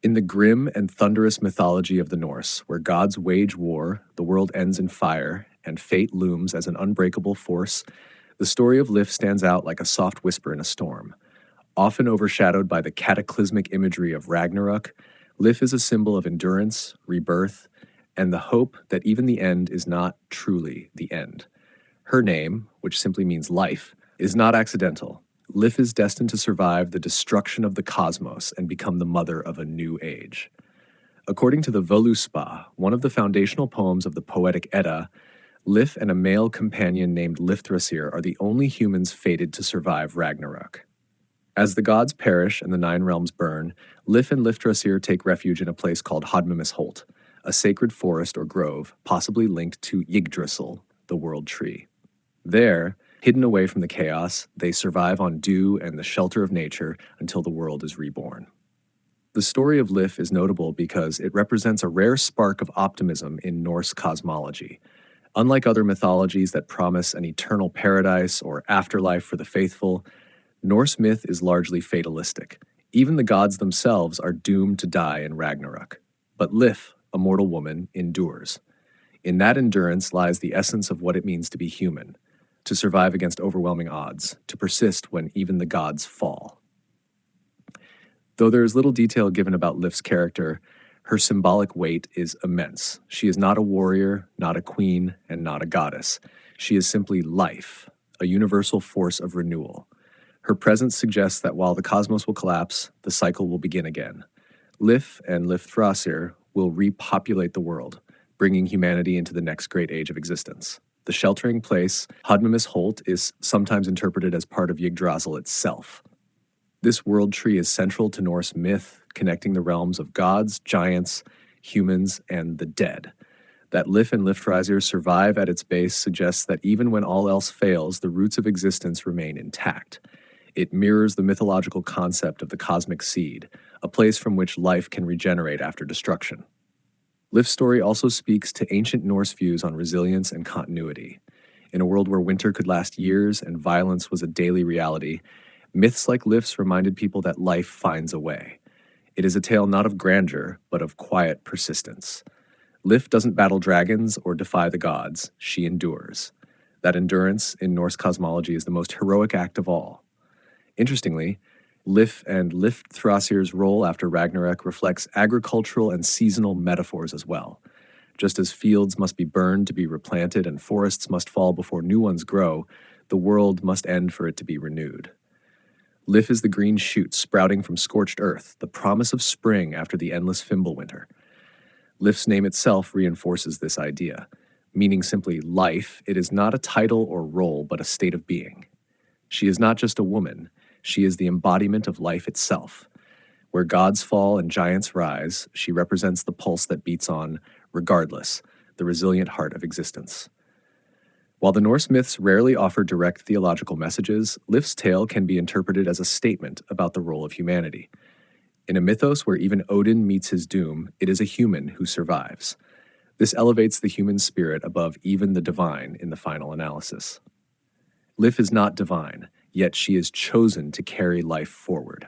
In the grim and thunderous mythology of the Norse, where gods wage war, the world ends in fire, and fate looms as an unbreakable force, the story of Lif stands out like a soft whisper in a storm. Often overshadowed by the cataclysmic imagery of Ragnarök, Lif is a symbol of endurance, rebirth, and the hope that even the end is not truly the end. Her name, which simply means life, is not accidental. Lif is destined to survive the destruction of the cosmos and become the mother of a new age. According to the Völuspá, one of the foundational poems of the Poetic Edda, Lif and a male companion named Lifthrasir are the only humans fated to survive Ragnarök. As the gods perish and the nine realms burn, Lif and Lifthrasir take refuge in a place called Holt, a sacred forest or grove, possibly linked to Yggdrasil, the world tree. There, hidden away from the chaos, they survive on dew and the shelter of nature until the world is reborn. The story of Lif is notable because it represents a rare spark of optimism in Norse cosmology. Unlike other mythologies that promise an eternal paradise or afterlife for the faithful, Norse myth is largely fatalistic. Even the gods themselves are doomed to die in Ragnarök. But Lif, a mortal woman, endures. In that endurance lies the essence of what it means to be human, to survive against overwhelming odds, to persist when even the gods fall. Though there is little detail given about Lif's character, her symbolic weight is immense. She is not a warrior, not a queen, and not a goddess. She is simply life, a universal force of renewal. Her presence suggests that while the cosmos will collapse, the cycle will begin again. Lif and Lifthrasir will repopulate the world, bringing humanity into the next great age of existence. The sheltering place, Holt, is sometimes interpreted as part of Yggdrasil itself. This world tree is central to Norse myth, connecting the realms of gods, giants, humans, and the dead. That Lif and Lifthrasir survive at its base suggests that even when all else fails, the roots of existence remain intact. It mirrors the mythological concept of the cosmic seed, a place from which life can regenerate after destruction. Lif's story also speaks to ancient Norse views on resilience and continuity. In a world where winter could last years and violence was a daily reality, myths like Lif's reminded people that life finds a way. It is a tale not of grandeur, but of quiet persistence. Lif doesn't battle dragons or defy the gods, she endures. That endurance in Norse cosmology is the most heroic act of all. Interestingly, Lif and Lifthrasir's role after Ragnarök reflects agricultural and seasonal metaphors as well. Just as fields must be burned to be replanted and forests must fall before new ones grow, the world must end for it to be renewed. Lif is the green shoot sprouting from scorched earth, the promise of spring after the endless Fimbulwinter. Lif's name itself reinforces this idea. Meaning simply life, it is not a title or role, but a state of being. She is not just a woman, she is the embodiment of life itself. Where gods fall and giants rise, she represents the pulse that beats on, regardless, the resilient heart of existence. While the Norse myths rarely offer direct theological messages, Lif's tale can be interpreted as a statement about the role of humanity. In a mythos where even Odin meets his doom, it is a human who survives. This elevates the human spirit above even the divine in the final analysis. Lif is not divine, yet she is chosen to carry life forward.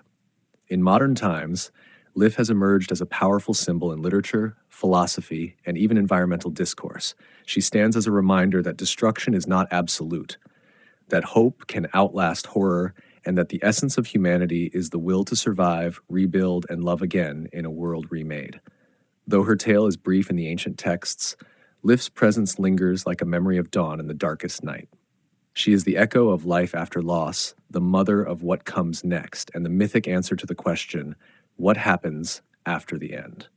In modern times, Lif has emerged as a powerful symbol in literature, philosophy, and even environmental discourse. She stands as a reminder that destruction is not absolute, that hope can outlast horror, and that the essence of humanity is the will to survive, rebuild, and love again in a world remade. Though her tale is brief in the ancient texts, Lif's presence lingers like a memory of dawn in the darkest night. She is the echo of life after loss, the mother of what comes next, and the mythic answer to the question, what happens after the end?